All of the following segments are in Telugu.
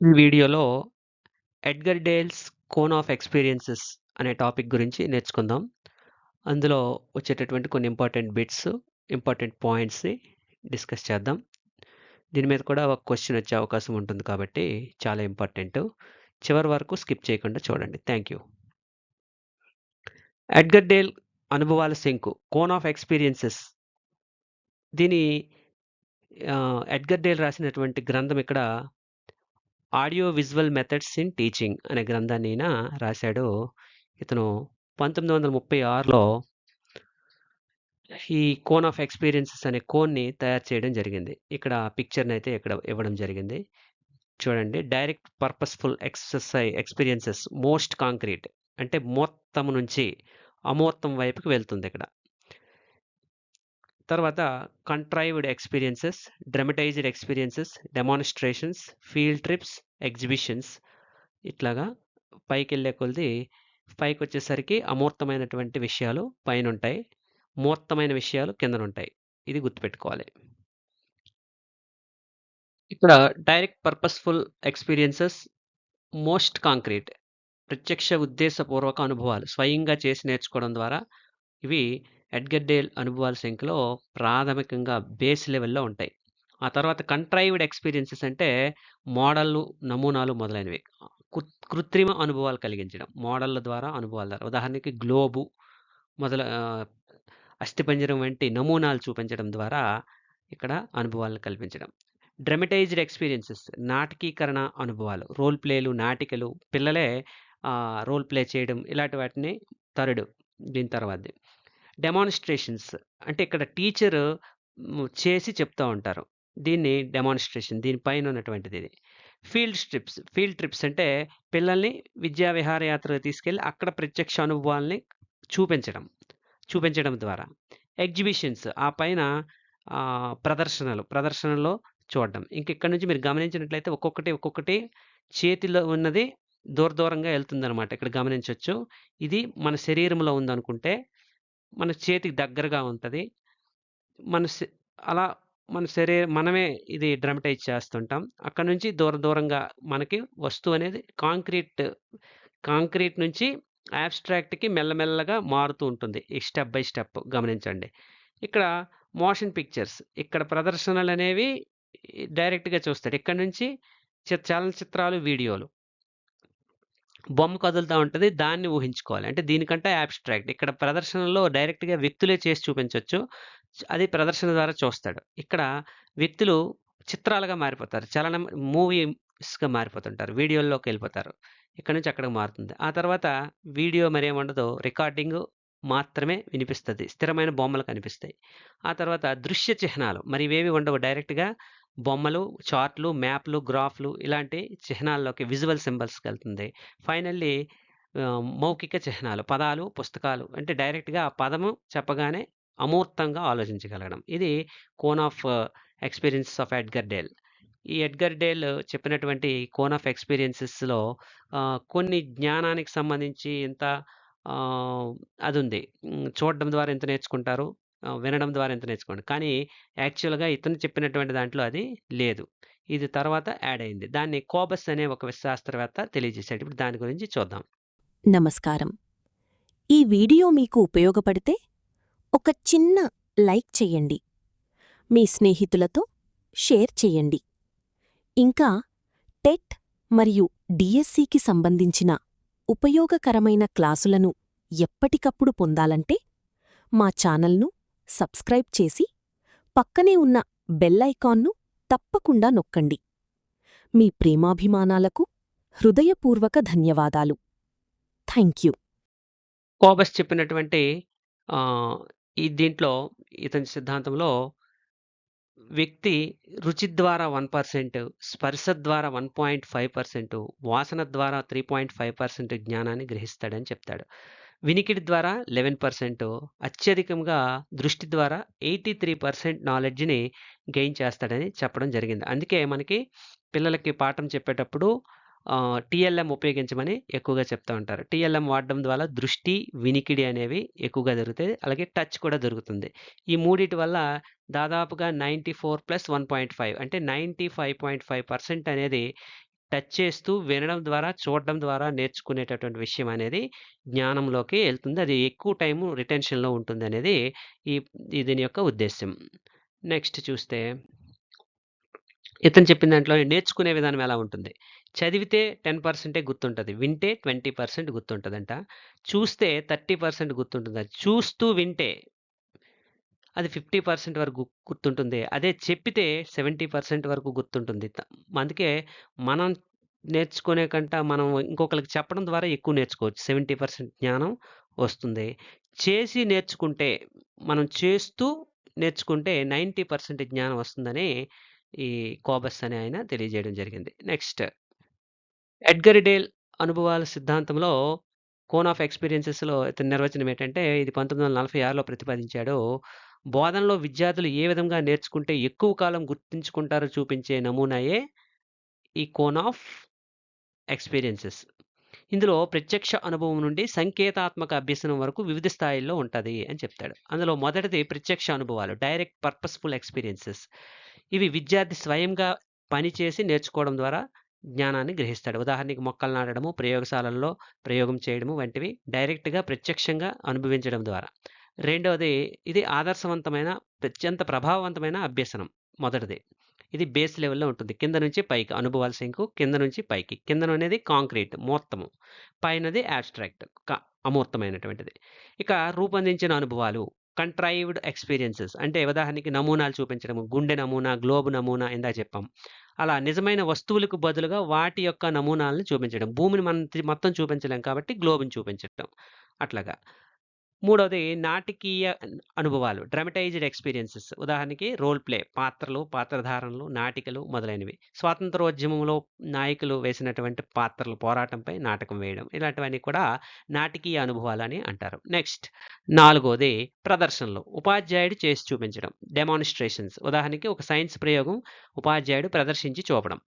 ఈ వీడియోలో Edgar Dale's cone of experiences అనే టాపిక్ గురించి నేర్చుకుందాం. అందులో వచ్చేటటువంటి కొన్ని ఇంపార్టెంట్ బిట్స్, ఇంపార్టెంట్ పాయింట్స్ని డిస్కస్ చేద్దాం. దీని మీద కూడా ఒక క్వశ్చన్ వచ్చే అవకాశం ఉంటుంది కాబట్టి చాలా ఇంపార్టెంట్. చివరి వరకు స్కిప్ చేయకుండా చూడండి. Thank you. ఎడ్గర్ డేల్ అనుభవాల శంకు కోన్ ఆఫ్ ఎక్స్పీరియన్సెస్. దీని ఎడ్గర్ డేల్ రాసినటువంటి గ్రంథం ఇక్కడ audio visual methods in teaching అనే గ్రంథాన్ని ఈయన రాశాడు. ఇతను 1936లో ఈ కోన్ ఆఫ్ ఎక్స్పీరియన్సెస్ అనే కోన్ని తయారు చేయడం జరిగింది. ఇక్కడ పిక్చర్ని అయితే ఇక్కడ ఇవ్వడం జరిగింది. చూడండి, direct purposeful experiences most concrete అంటే మొత్తం నుంచి అమూర్తం వైపుకి వెళ్తుంది ఇక్కడ. తర్వాత contrived experiences, dramatised experiences, demonstrations, field trips, exhibitions, ఇట్లాగా పైకి వెళ్ళే కొలది పైకి వచ్చేసరికి అమూర్తమైనటువంటి విషయాలు పైన ఉంటాయి, మూర్తమైన విషయాలు కిందన ఉంటాయి. ఇది గుర్తుపెట్టుకోవాలి. ఇక్కడ direct purposeful experiences most concrete, ప్రత్యక్ష ఉద్దేశపూర్వక అనుభవాలు స్వయంగా చేసి నేర్చుకోవడం ద్వారా ఇవి ఎడ్గర్ డేల్ అనుభవాల సంఖ్యలో ప్రాథమికంగా బేస్ లెవెల్లో ఉంటాయి. ఆ తర్వాత కంట్రైవ్డ్ ఎక్స్పీరియన్సెస్ అంటే మోడళ్ళు, నమూనాలు మొదలైనవి. కృత్రిమ అనుభవాలు కలిగించడం, మోడళ్ళ ద్వారా, అనుభవాల ద్వారా. ఉదాహరణకి గ్లోబు మొదల అస్థిపంజరం వంటి నమూనాలు చూపించడం ద్వారా ఇక్కడ అనుభవాలను కల్పించడం. డ్రమటైజ్డ్ ఎక్స్పీరియన్సెస్ నాటకీకరణ అనుభవాలు, రోల్ ప్లేలు, నాటికలు, పిల్లలే రోల్ ప్లే చేయడం, ఇలాంటి వాటిని థర్డ్. దీని తర్వాతది డెమాన్స్ట్రేషన్స్ అంటే ఇక్కడ టీచర్ చేసి చెప్తూ ఉంటారు, దీన్ని డెమాన్స్ట్రేషన్. దీనిపైన ఉన్నటువంటిది ఇది. ఫీల్డ్ ట్రిప్స్ అంటే పిల్లల్ని విద్యా విహారయాత్రకు తీసుకెళ్ళి అక్కడ ప్రత్యక్ష అనుభవాల్ని చూపించడం ద్వారా. ఎగ్జిబిషన్స్ ఆ పైన ప్రదర్శనలో చూడడం. ఇక్కడ నుంచి మీరు గమనించినట్లయితే ఒక్కొక్కటి చేతిలో ఉన్నది దూరంగా వెళ్తుందనమాట. ఇక్కడ గమనించవచ్చు. ఇది మన శరీరంలో ఉందనుకుంటే మన చేతికి దగ్గరగా ఉంటుంది. అలా మన మనమే ఇది డ్రమటైజ్ చేస్తుంటాం. అక్కడ నుంచి దూరంగా మనకి వస్తువు అనేది కాంక్రీట్ నుంచి యాబ్స్ట్రాక్ట్‌కి మెల్లమెల్లగా మారుతూ ఉంటుంది. ఈ స్టెప్ బై స్టెప్ గమనించండి. ఇక్కడ మోషన్ పిక్చర్స్, ఇక్కడ ప్రదర్శనలనేవి డైరెక్ట్‌గా చూస్తాడు. ఇక్కడ నుంచి చలనచిత్రాలు, వీడియోలు. బొమ్మ కదులుతా ఉంటది. దాన్ని ఊహించుకోవాలి. అంటే దీనికంటే యాబ్స్ట్రాక్ట్. ఇక్కడ ప్రదర్శనలో డైరెక్ట్‌గా వ్యక్తులే చేసి చూపించొచ్చు. అది ప్రదర్శన ద్వారా చూస్తాడు. ఇక్కడ వ్యక్తులు చిత్రాలుగా మారిపోతారు. మూవీస్‌గా మారిపోతుంటారు. వీడియోల్లోకెళ్ళిపోతారు. ఇక్కడి నుంచి అక్కడికి మారుతుంది. ఆ తర్వాత వీడియో మరేముండదు. రికార్డింగు మాత్రమే వినిపిస్తది. స్థిరమైన బొమ్మలు కనిపిస్తాయి. ఆ తర్వాత దృశ్య చిహ్నాలు మరి ఇవేవి ఉండవు. డైరెక్ట్‌గా బొమ్మలు, చార్ట్‌లు, మ్యాప్‌లు, గ్రాఫ్‌లు ఇలాంటి చిహ్నాల్లోకి విజువల్ సింబల్స్‌కెళ్తుంది. ఫైనల్లీ మౌఖిక చిహ్నాలు, పదాలు, పుస్తకాలు అంటే డైరెక్ట్‌గా ఆ పదము చెప్పగానే అమూర్తంగా ఆలోచించగలగడం. ఇది cone of experiences of Edgar Dale. ఈ ఎడ్గర్ డేల్ చెప్పినటువంటి కోన్ ఆఫ్ ఎక్స్‌పీరియన్సెస్‌లో కొన్ని జ్ఞానానికి సంబంధించి ఇంత అదుంది. చూడడం ద్వారా ఇంత నేర్చుకుంటారు. వినడం ద్వారా ఇంత నేర్చుకోండి. కానీ యాక్చువల్‌గా ఇతను చెప్పినటువంటి దాంట్లో అది లేదు. ఇది తర్వాత యాడ్ అయింది. దాన్ని కోబస్ అనే ఒక శాస్త్రవేత్త తెలియజేశాడు. ఇప్పుడు దాని గురించి చూద్దాం. నమస్కారం. ఈ వీడియో మీకు ఉపయోగపడితే ఒక చిన్న లైక్ చెయ్యండి. మీ స్నేహితులతో షేర్ చెయ్యండి. ఇంకా టెట్ మరియు డిఎస్సికి సంబంధించిన ఉపయోగకరమైన క్లాసులను ఎప్పటికప్పుడు పొందాలంటే మా ఛానల్ను సబ్స్క్రైబ్ చేసి పక్కనే ఉన్న బెల్లైకాన్ను తప్పకుండా నొక్కండి. మీ ప్రేమాభిమానాలకు హృదయపూర్వక ధన్యవాదాలు. Thank you. కోబస్ చెప్పినటువంటి దీంట్లో ఇతని సిద్ధాంతంలో వ్యక్తి రుచి ద్వారా 1%, స్పర్శ ద్వారా 1.5%, వాసన ద్వారా 3.5% జ్ఞానాన్ని గ్రహిస్తాడని చెప్తాడు. వినికిడి ద్వారా 11%, అత్యధికంగా దృష్టి ద్వారా 83% నాలెడ్జ్‌ని గెయిన్ చేస్తాడని చెప్పడం జరిగింది. అందుకే మనకి పిల్లలకి పాఠం చెప్పేటప్పుడు టీఎల్ఎం ఉపయోగించమని ఎక్కువగా చెప్తా ఉంటారు. టీఎల్ఎం వాడడం ద్వారా దృష్టి, వినికిడి అనేవి ఎక్కువగా దొరుకుతాయి. అలాగే టచ్ కూడా దొరుకుతుంది. ఈ మూడిటి వల్ల దాదాపుగా 94+1.5 అంటే 95.5% అనేది టచ్ చేస్తూ వినడం ద్వారా, చూడడం ద్వారా నేర్చుకునేటటువంటి విషయం అనేది జ్ఞానంలోకి ఎళ్తుంది. అది ఎక్కువ టైము రిటెన్షన్‌లో ఉంటుందనేది దీని యొక్క ఉద్దేశ్యం. నెక్స్ట్ చూస్తే ఇతను చెప్పిన దాంట్లో నేర్చుకునే విధానం ఎలా ఉంటుంది? చదివితే 10% గుర్తుంటది. వింటే 20% గుర్తుంటదంట. చూస్తే 30% గుర్తుంటుందట. చూస్తూ వింటే అది 50% వరకు గుర్తుంటుంది. అదే చెప్పితే 70% వరకు గుర్తుంటుంది. అందుకే మనం నేర్చుకునే కంట మనం ఇంకొకళ్ళకి చెప్పడం ద్వారా ఎక్కువ నేర్చుకోవచ్చు. 70% జ్ఞానం వస్తుంది. చేసి నేర్చుకుంటే, మనం చేస్తూ నేర్చుకుంటే 90% జ్ఞానం వస్తుందని ఈ కోబస్ అనే ఆయన తెలియజేయడం జరిగింది. నెక్స్ట్ ఎడ్గర్ డేల్ అనుభవాల సిద్ధాంతంలో కోన్ ఆఫ్ ఎక్స్‌పీరియన్సెస్‌లో ఇతని నిర్వచనం ఏంటంటే, ఇది 1946లో ప్రతిపాదించాడు. బోధనలో విద్యార్థులు ఏ విధంగా నేర్చుకుంటే ఎక్కువ కాలం గుర్తుంచుకుంటారో చూపించే నమూనాయే ఈ కోన్ ఆఫ్ ఎక్స్‌పీరియన్సెస్. ఇందులో ప్రత్యక్ష అనుభవం నుండి సంకేతాత్మక అభ్యసనం వరకు వివిధ స్థాయిల్లో ఉంటది అని చెప్తాడు. అందులో మొదటిది ప్రత్యక్ష అనుభవాలు, డైరెక్ట్ పర్పస్‌ఫుల్ ఎక్స్‌పీరియన్సెస్. ఇవి విద్యార్థి స్వయంగా పని చేసి నేర్చుకోవడం ద్వారా జ్ఞానాన్ని గ్రహిస్తాడు. ఉదాహరణకి మొక్కలు నాటడము, ప్రయోగశాలల్లో ప్రయోగం చేయడము వంటివి డైరెక్ట్‌గా ప్రత్యక్షంగా అనుభవించడం ద్వారా. రెండవది ఇది ఆదర్శవంతమైన, అత్యంత ప్రభావవంతమైన అభ్యసనం మొదటిది. ఇది బేస్ లెవెల్‌లో ఉంటుంది. కింద నుంచి పైకి అనుభవాల శంకు కింద నుంచి పైకి. కిందననేది కాంక్రీట్ మూర్తము. పైనది అబ్స్ట్రాక్ట్ అమూర్తమైనటువంటిది. ఇక రూపొందించిన అనుభవాలు కంట్రైవ్డ్ ఎక్స్‌పీరియన్సెస్ అంటే ఉదాహరణకి నమూనాలు చూపించడము. గుండె నమూనా, గ్లోబ్ నమూనా ఇందాక చెప్పాం. అలా నిజమైన వస్తువులకు బదులుగా వాటి యొక్క నమూనాలను చూపించడం. భూమిని మనం మొత్తం చూపించలేం కాబట్టి గ్లోబ్‌ని చూపించటం. అట్లాగా. మూడోది నాటకీయ అనుభవాలు. డ్రామటైజ్డ్ ఎక్స్‌పీరియన్సెస్. ఉదాహరణకి రోల్ ప్లే పాత్రలు, పాత్రధారణలు, నాటికలు మొదలైనవి. స్వాతంత్రోద్యమంలో నాయకులు వేసినటువంటి పాత్రలు పోరాటంపై నాటకం వేయడం. ఇలాంటివన్నీ కూడా నాటకీయ అనుభవాలని అంటారు. నెక్స్ట్ నాలుగోది ప్రదర్శనలు. ఉపాధ్యాయుడు చేసి చూపించడం. డెమాన్‌స్ట్రేషన్స్. ఉదాహరణకి ఒక సైన్స్ ప్రయోగం ఉపాధ్యాయుడు ప్రదర్శించి చూపడం.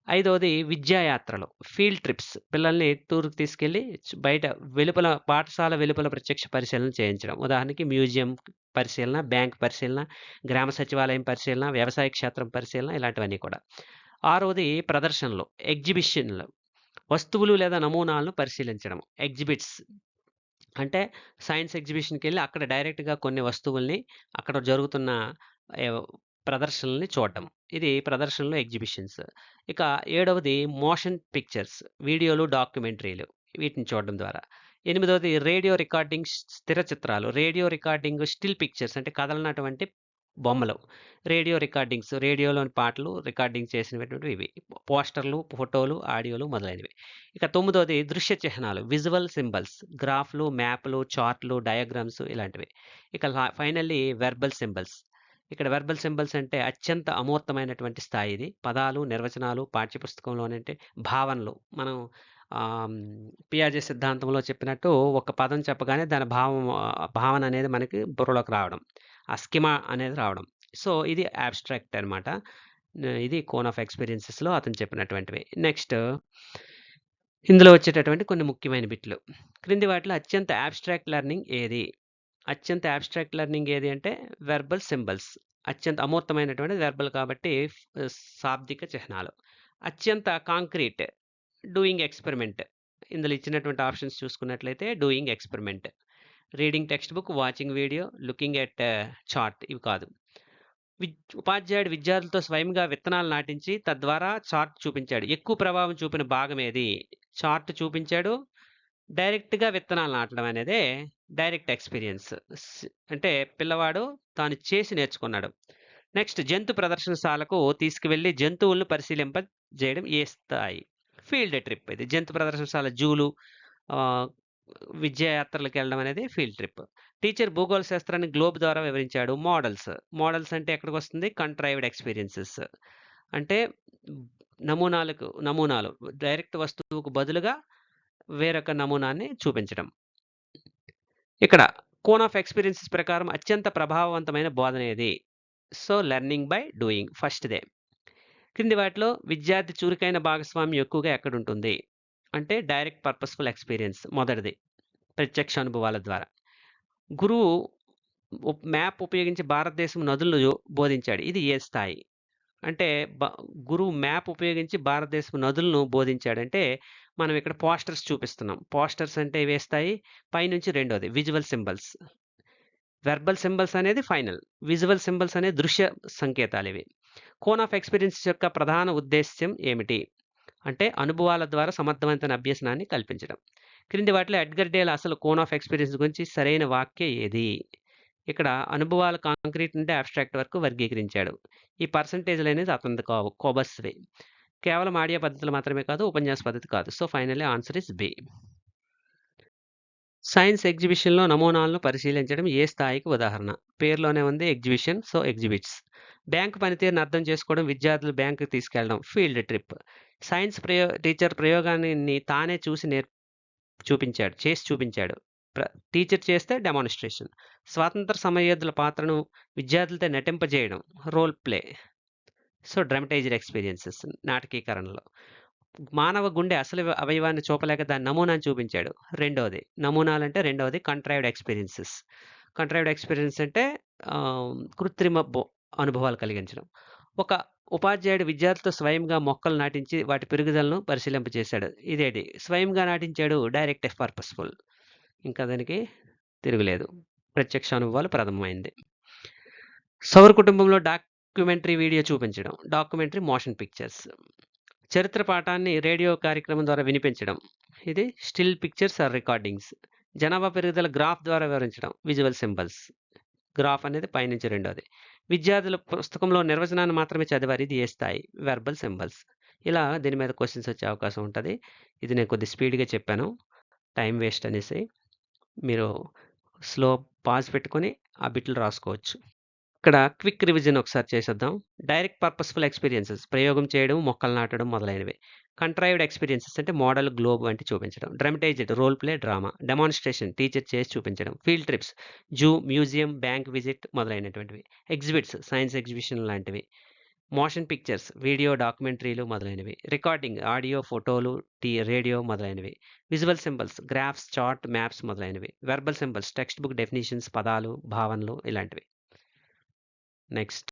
ఐదోది విద్యాయాత్రలు. Field trips. పిల్లల్ని టూర్‌కి తీసుకెళ్ళి బయట వెలుపల పాఠశాల వెలుపల ప్రత్యక్ష పరిశీలన చేయించడం. ఉదాహరణకి మ్యూజియం పరిశీలన, బ్యాంక్ పరిశీలన, గ్రామ సచివాలయం పరిశీలన, వ్యవసాయ క్షేత్రం పరిశీలన ఇలాంటివన్నీ కూడా. ఆరోది ప్రదర్శనలు. ఎగ్జిబిషన్‌లు. వస్తువులు లేదా నమూనాలను పరిశీలించడం. ఎగ్జిబిట్స్ అంటే సైన్స్ ఎగ్జిబిషన్‌కెళ్ళి అక్కడ డైరెక్ట్‌గా కొన్ని వస్తువుల్ని అక్కడ జరుగుతున్న ఏవ్ ప్రదర్శనల్ని చూడడం. ఇది ప్రదర్శనలు, ఎగ్జిబిషన్స్. ఇక ఏడవది మోషన్ పిక్చర్స్. వీడియోలు, డాక్యుమెంటరీలు వీటిని చూడడం ద్వారా. ఎనిమిదవది రేడియో రికార్డింగ్ స్థిర చిత్రాలు. రేడియో రికార్డింగ్ స్టిల్ పిక్చర్స్ అంటే కదలనటువంటి బొమ్మలు. రేడియో రికార్డింగ్స్ రేడియోలోని పాటలు రికార్డింగ్ చేసినటువంటివి ఇవి. పోస్టర్‌లు, ఫోటోలు, ఆడియోలు మొదలైనవి. ఇక తొమ్మిదోది దృశ్య చిహ్నాలు. Visual symbols. గ్రాఫ్‌లు, మ్యాప్‌లు, చార్ట్‌లు, డయాగ్రామ్స్ ఇలాంటివి. ఇక ఫైనల్లీ వెర్బల్ సింబల్స్. ఇక్కడ వెర్బల్ సింబల్స్ అంటే అత్యంత అమూర్తమైనటువంటి స్థాయి ఇది. పదాలు, నిర్వచనాలు పాఠ్యపుస్తకంలోనంటే భావనలు. మనం పియాజే సిద్ధాంతంలో చెప్పినట్టు ఒక పదం చెప్పగానే దాని భావన అనేది మనకి బుర్రలోకి రావడం. ఆ స్కిమా అనేది రావడం. సో, ఇది అబ్స్ట్రాక్ట్ అనమాట. ఇది కోన్ ఆఫ్ ఎక్స్‌పీరియన్సెస్‌లో అతను చెప్పినటువంటివి. నెక్స్ట్ ఇందులో వచ్చేటటువంటి కొన్ని ముఖ్యమైన బిట్లు. క్రింది వాటిలో అత్యంత అబ్స్ట్రాక్ట్ లెర్నింగ్ ఏది? అత్యంత అబ్స్ట్రాక్ట్ లెర్నింగ్ ఏది అంటే వెర్బల్ సింబల్స్. అత్యంత అమూర్తమైనటువంటిది వెర్బల్ కాబట్టి శాబ్దిక చిహ్నాలు. అత్యంత కాంక్రీట్ డూయింగ్ ఎక్స్‌పెరిమెంట్. ఇందులో ఇచ్చినటువంటి ఆప్షన్స్ చూసుకున్నట్లయితే doing experiment. Reading text book, watching video, looking at chart ఇవి కాదు. ఉపాధ్యాయుడు విద్యార్థులతో స్వయంగా విత్తనాలు నాటించి తద్వారా చార్ట్ చూపించాడు. ఎక్కువ ప్రభావం చూపిన భాగం ఏది? చార్ట్ చూపించాడు. డైరెక్ట్‌గా విత్తనాలు నాటడం అనేదే డైరెక్ట్ ఎక్స్‌పీరియన్స్. అంటే పిల్లవాడు తాను చేసి నేర్చుకున్నాడు. నెక్స్ట్ జంతు ప్రదర్శనశాలకు తీసుకువెళ్ళి జంతువులను పరిశీలింపజేయడం ఏ స్థాయి? ఫీల్డ్ ట్రిప్ ఇది. జంతు ప్రదర్శనశాల జూలు ఆహ్, విద్యాయాత్రలకెళ్ళడం అనేది ఫీల్డ్ ట్రిప్. టీచర్ భూగోళ శాస్త్రాన్ని గ్లోబ్ ద్వారా వివరించాడు. మోడల్స్. మోడల్స్ అంటే ఎక్కడికొస్తుంది? కంట్రైవ్డ్ ఎక్స్‌పీరియన్సెస్. అంటే నమూనాలు డైరెక్ట్ వస్తువుకు బదులుగా వేరొక నమూనాన్ని చూపించడం. ఇక్కడ కోన్ ఆఫ్ ఎక్స్‌పీరియన్సెస్ ప్రకారం అత్యంత ప్రభావవంతమైన బోధన ఏది? సో, లెర్నింగ్ బై డూయింగ్ ఫస్ట్‌దే. క్రింది వాటిలో విద్యార్థి చురుకైన భాగస్వామ్యం ఎక్కువగా ఎక్కడుంటుంది? అంటే డైరెక్ట్ పర్పస్‌ఫుల్ ఎక్స్‌పీరియన్స్ మొదటిది. ప్రత్యక్ష అనుభవాల ద్వారా. గురువు మ్యాప్ ఉపయోగించి భారతదేశం నదులను బోధించాడు. ఇది ఏ స్థాయి? అంటే బ గురువు మ్యాప్ ఉపయోగించి భారతదేశపు నదులను బోధించాడంటే, మనం ఇక్కడ పోస్టర్స్ చూపిస్తున్నాం. పోస్టర్స్ అంటే వేస్తాయి. పైనుంచి రెండోది విజువల్ సింబల్స్. వెర్బల్ సింబల్స్ అనేది ఫైనల్. విజువల్ సింబల్స్ అనే దృశ్య సంకేతాలివి. కోన్ ఆఫ్ ఎక్స్‌పీరియన్స్ యొక్క ప్రధాన ఉద్దేశ్యం ఏమిటి? అంటే అనుభవాల ద్వారా సమర్థవంతమైన అభ్యసనాన్ని కల్పించడం. క్రింది వాటిలో ఎడ్గర్ డేల్ అసలు కోన్ ఆఫ్ ఎక్స్‌పీరియన్స్ గురించి సరైన వాక్య ఏది? ఇక్కడ అనుభవాలు కాంక్రీట్ నుండి అబ్స్ట్రాక్ట్ వరకు వర్గీకరించాడు. ఈ పర్సెంటేజ్‌లు అనేది అతనిది కావు. కోబస్‌వి. కేవలం ఆడియో పద్ధతులు మాత్రమే కాదు, ఉపన్యాస పద్ధతి కాదు. So, finally answer is B. Science ఎగ్జిబిషన్‌లో నమూనాలను పరిశీలించడం ఏ స్థాయికి ఉదాహరణ? పేరులోనే ఉంది ఎగ్జిబిషన్. So, exhibits. బ్యాంకు పనితీరును అర్థం చేసుకోవడం, విద్యార్థులు బ్యాంకుకి తీసుకెళ్లడం, ఫీల్డ్ ట్రిప్. సైన్స్ టీచర్ ప్రయోగాన్ని తానే చేసి చూపించాడు. టీచర్ చేస్తే డెమాన్‌స్ట్రేషన్. స్వాతంత్ర సమరయోధుల పాత్రను విద్యార్థులతో నటింపజేయడం, రోల్ ప్లే. సో, డ్రామటైజ్డ్ ఎక్స్‌పీరియన్సెస్ నాటకీకరణలో. మానవ గుండె అసలు అవయవాన్ని చూపలేక దాని నమూనాను చూపించాడు. నమూనాలంటే రెండవది కంట్రైవ్డ్ ఎక్స్‌పీరియన్సెస్. కంట్రైవ్డ్ ఎక్స్‌పీరియన్స్ అంటే కృత్రిమ అనుభవాలు కలిగించడం. ఒక ఉపాధ్యాయుడు విద్యార్థులతో స్వయంగా మొక్కలు నాటించి వాటి పెరుగుదలను పరిశీలింపజేశాడు. ఇదేంటి? స్వయంగా నాటించాడు. Direct purposeful. ఇంకా దానికి తిరుగులేదు. ప్రత్యక్ష అనుభవాలు ప్రథమమైంది. సౌర కుటుంబంలో డాక్యుమెంటరీ వీడియో చూపించడం. Documentary motion pictures. చరిత్ర పాఠాన్ని రేడియో కార్యక్రమం ద్వారా వినిపించడం. ఇది స్టిల్ పిక్చర్స్ ఆర్ రికార్డింగ్స్. జనాభా పెరుగుదల గ్రాఫ్ ద్వారా వివరించడం. Visual symbols. గ్రాఫ్ అనేది పైనుంచి రెండోది. విద్యార్థుల పుస్తకంలో నిర్వచనాన్ని మాత్రమే చదివారు. ఇది ఏ స్థాయి? Verbal symbols. ఇలా దీని మీద క్వెషన్స్ వచ్చే అవకాశం ఉంటది. ఇది నేను కొద్దిగా స్పీడ్‌గా చెప్పాను. టైం వేస్ట్ అనేసి. మీరు స్లో పాజ్ పెట్టుకొని ఆ బిట్లు రాసుకోవచ్చు. ఇక్కడ క్విక్ రివిజన్ ఒకసారి చేసేద్దాం. డైరెక్ట్ పర్పస్‌ఫుల్ ఎక్స్‌పీరియన్సెస్ ప్రయోగం చేయడం, మొక్కలు నాటడం మొదలైనవి. కంట్రైవ్డ్ ఎక్స్‌పీరియన్సెస్ అంటే మోడల్, గ్లోబ్ వంటి చూపించడం. Dramatised role play, drama. Demonstration teacher చేసి చూపించడం. Field trips zoo, museum, bank visit మొదలైనటువంటివి. ఎగ్జిబిట్స్ సైన్స్ ఎగ్జిబిషన్ లాంటివి. మోషన్ పిక్చర్స్ వీడియో, డాక్యుమెంటరీలు మొదలైనవి. రికార్డింగ్ ఆడియో, ఫోటోలు, రేడియో మొదలైనవి. Visual symbols graphs, chart, maps మొదలైనవి. Verbal symbols textbook definitions పదాలు, భావనలు ఇలాంటివి. నెక్స్ట్